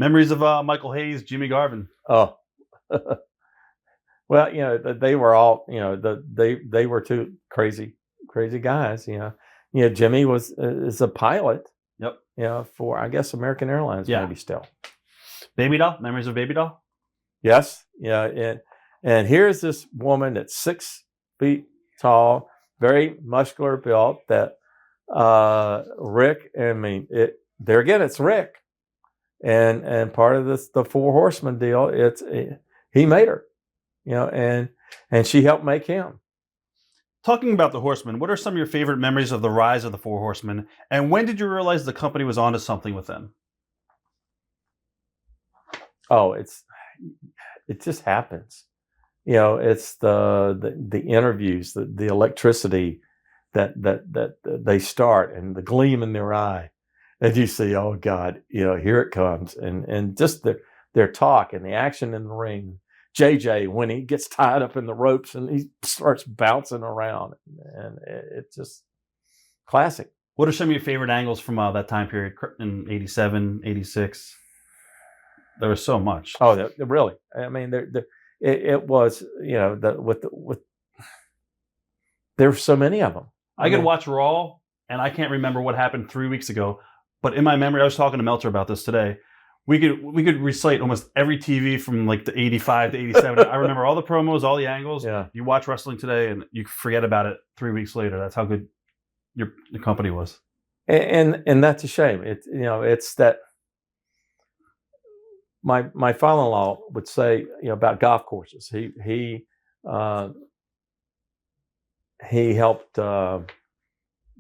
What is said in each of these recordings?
Memories of Michael Hayes, Jimmy Garvin. Oh, well, they were all, they were two crazy guys. Jimmy is a pilot. Yep. For I guess American Airlines, maybe still. Baby doll. Memories of Baby doll. Yes. Yeah. And here's this woman that's 6 feet tall, very muscular built. That Rick. I mean, there again, it's Rick. And part of the Four Horsemen deal, he made her, and she helped make him. Talking about the Horsemen, what are some of your favorite memories of the rise of the Four Horsemen, and when did you realize the company was onto something with them? Oh, it just happens. It's the interviews, the electricity that they start, and the gleam in their eye. And you see, oh God, here it comes, and just their talk and the action in the ring. JJ, when he gets tied up in the ropes and he starts bouncing around, and it's just classic. What are some of your favorite angles from that time period in 87, 86? There was so much. Oh, really? I mean, it was, there were so many of them. I could watch Raw, and I can't remember what happened 3 weeks ago. But in my memory, I was talking to Meltzer about this today. We could recite almost every TV from like the 85 to 87. I remember all the promos, all the angles. Yeah. You watch wrestling today, and you forget about it 3 weeks later. That's how good your company was. And that's a shame. It's that my father-in-law would say, about golf courses. He helped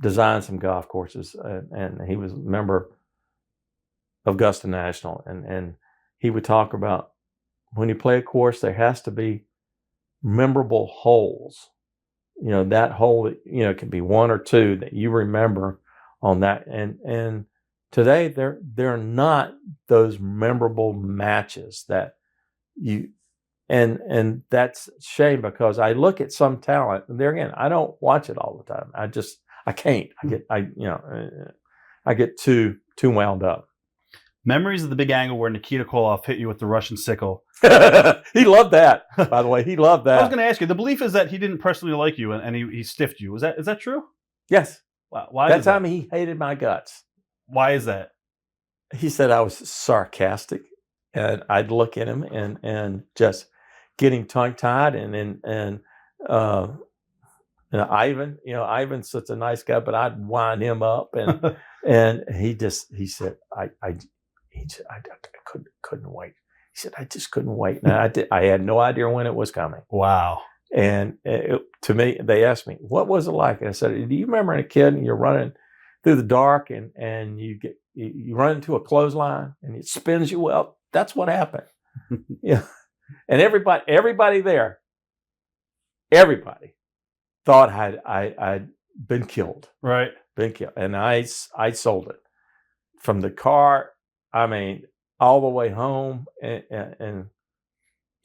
design some golf courses, and he was a member of Augusta National, and he would talk about when you play a course, there has to be memorable holes. That hole that can be one or two that you remember on that, and today they're not those memorable matches that you, and that's a shame, because I look at some talent, and there again, I don't watch it all the time. I can't. I get too wound up. Memories of the big angle where Nikita Koloff hit you with the Russian sickle. He loved that, by the way. He loved that. I was going to ask you. The belief is that he didn't personally like you, and he stiffed you. Is that true? Yes. Why? That time he hated my guts. Why is that? He said I was sarcastic, and I'd look at him and just getting tongue-tied, and Ivan, Ivan's such a nice guy, but I'd wind him up, and he said I couldn't wait. He said I just couldn't wait. And I had no idea when it was coming. Wow. And to me, they asked me, what was it like? And I said, do you remember a kid and you're running through the dark and you run into a clothesline and it spins you up? That's what happened. Yeah. And everybody there, everybody thought I'd been killed. Right. Been killed. And I sold it from the car. I mean, all the way home, and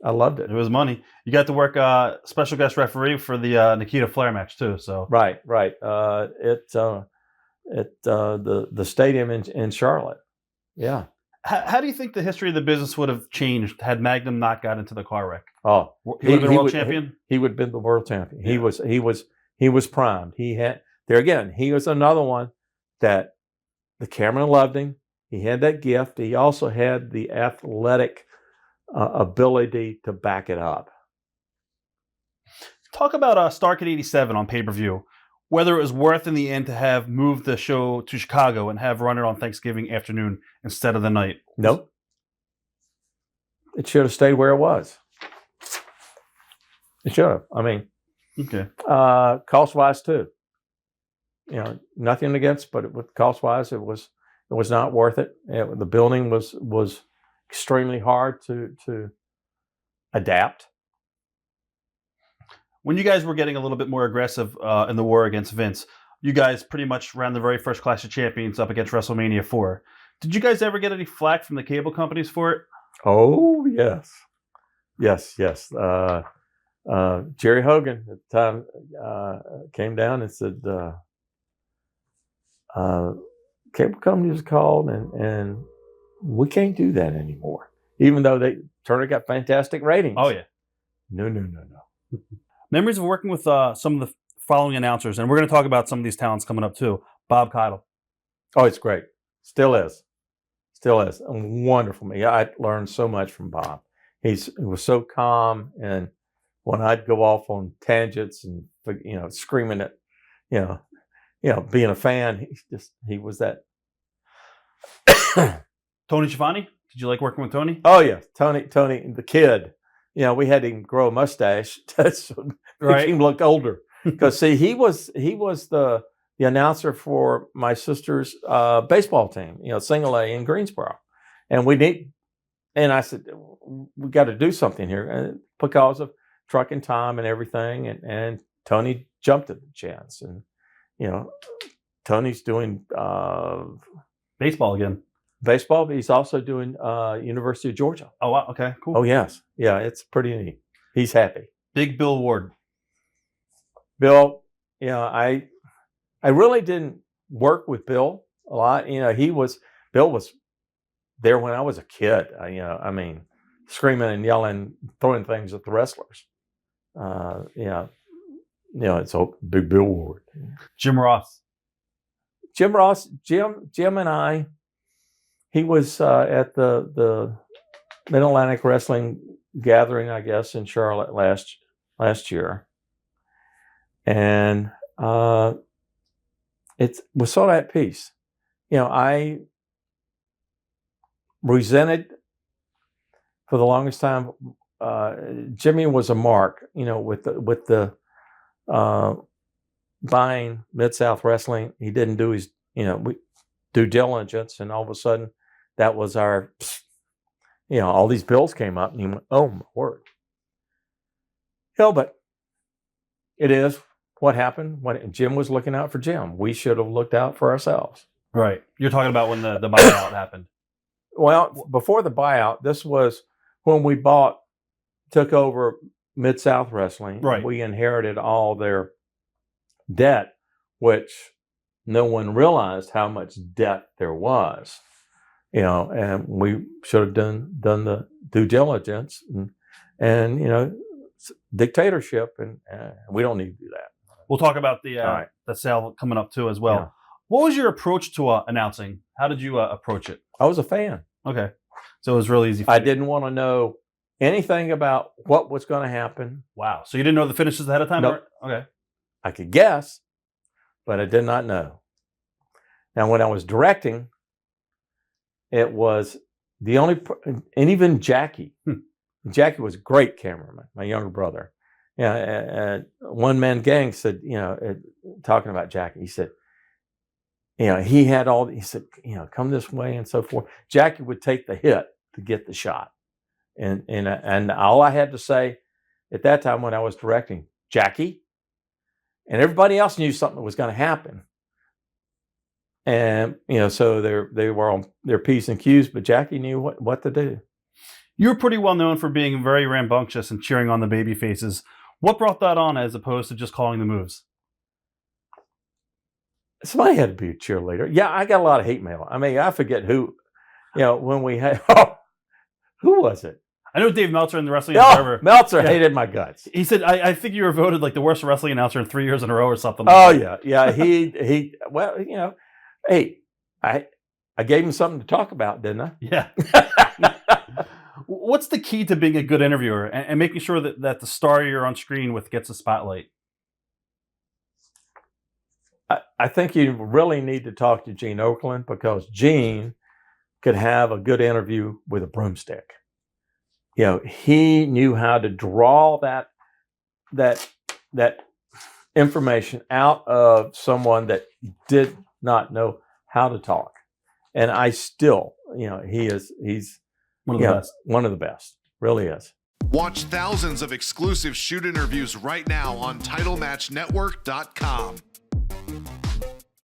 I loved it. It was money. You got to work special guest referee for the Nikita Flair match too. So right. The stadium in Charlotte. Yeah. How do you think the history of the business would have changed had Magnum not got into the car wreck? Oh, he would have been world champion. He would have been the world champion. Yeah. He was primed. He had there again. He was another one that the camera loved him. He had that gift. He also had the athletic ability to back it up. Talk about Starrcade 87 on pay-per-view. Whether it was worth in the end to have moved the show to Chicago and have run it on Thanksgiving afternoon instead of the night. Nope. It should have stayed where it was. It should have. I mean, okay. Cost-wise too. Nothing against, but with cost-wise, it was not worth it. The building was extremely hard to adapt. When you guys were getting a little bit more aggressive in the war against Vince, you guys pretty much ran the very first Clash of Champions up against WrestleMania 4. Did you guys ever get any flack from the cable companies for it? Oh, yes. Yes. Jerry Hogan at the time came down and said, cable companies called and we can't do that anymore. Even though Turner got fantastic ratings. Oh yeah. No. Memories of working with some of the following announcers, and we're going to talk about some of these talents coming up too. Bob Keidel. Oh, it's great. Still is. Wonderful. I learned so much from Bob. He was so calm, and when I'd go off on tangents and screaming at, being a fan, he was that. Tony Schiavone. Did you like working with Tony? Oh yeah, Tony, the kid. We had him grow a mustache to make him look older. Because see, he was the announcer for my sister's baseball team, single A in Greensboro, and I said, we got to do something here because of trucking time and everything, and Tony jumped at the chance, and Tony's doing baseball again. Baseball, but he's also doing University of Georgia. Oh wow, okay, cool. Oh yes, yeah, it's pretty neat. He's happy. Big Bill Ward. Bill, I really didn't work with Bill a lot. Bill was there when I was a kid. Screaming and yelling, throwing things at the wrestlers. It's a Big Bill Ward. Jim Ross. Jim and I. He was at the Mid-Atlantic Wrestling Gathering, I guess, in Charlotte last year, and it was sort of at peace. I resented for the longest time. Jimmy was a mark, with the buying Mid-South Wrestling. He didn't do his, due diligence, and all of a sudden, that was our, all these bills came up, and he went, "Oh my word!" But it is what happened. When Jim was looking out for Jim, we should have looked out for ourselves. Right. You're talking about when the buyout happened. Well, before the buyout, this was when we took over Mid-South Wrestling. Right. We inherited all their debt, which no one realized how much debt there was, and we should have done the due diligence and dictatorship, and we don't need to do that. We'll talk about the sale coming up too as well. Yeah. What was your approach to announcing? How did you approach it? I was a fan. Okay, so it was really easy. I didn't want to know anything about what was going to happen. Wow. So you didn't know the finishes ahead of time? Nope. Okay. I could guess, but I did not know. Now, when I was directing, it was the only, and even Jackie. Jackie was a great cameraman, my younger brother. One Man Gang said, talking about Jackie, he said, he had he said, come this way and so forth. Jackie would take the hit to get the shot. And all I had to say at that time when I was directing, Jackie, and everybody else knew something was going to happen. And, so they were on their P's and Q's, but Jackie knew what to do. You were pretty well known for being very rambunctious and cheering on the baby faces. What brought that on as opposed to just calling the moves? Somebody had to be a cheerleader. Yeah, I got a lot of hate mail. I forget who, when we had, who was it? I know Dave Meltzer in the Wrestling Observer. Meltzer hated my guts. He said, I think you were voted like the worst wrestling announcer in 3 years in a row or something. Yeah. He, well, hey, I gave him something to talk about, didn't I? Yeah. What's the key to being a good interviewer and making sure that the star you're on screen with gets the spotlight? I think you really need to talk to Gene Okerlund, because Gene could have a good interview with a broomstick. He knew how to draw that information out of someone that did not know how to talk. And I still, he's one of the best. One of the best, really is. Watch thousands of exclusive shoot interviews right now on TitleMatchNetwork.com.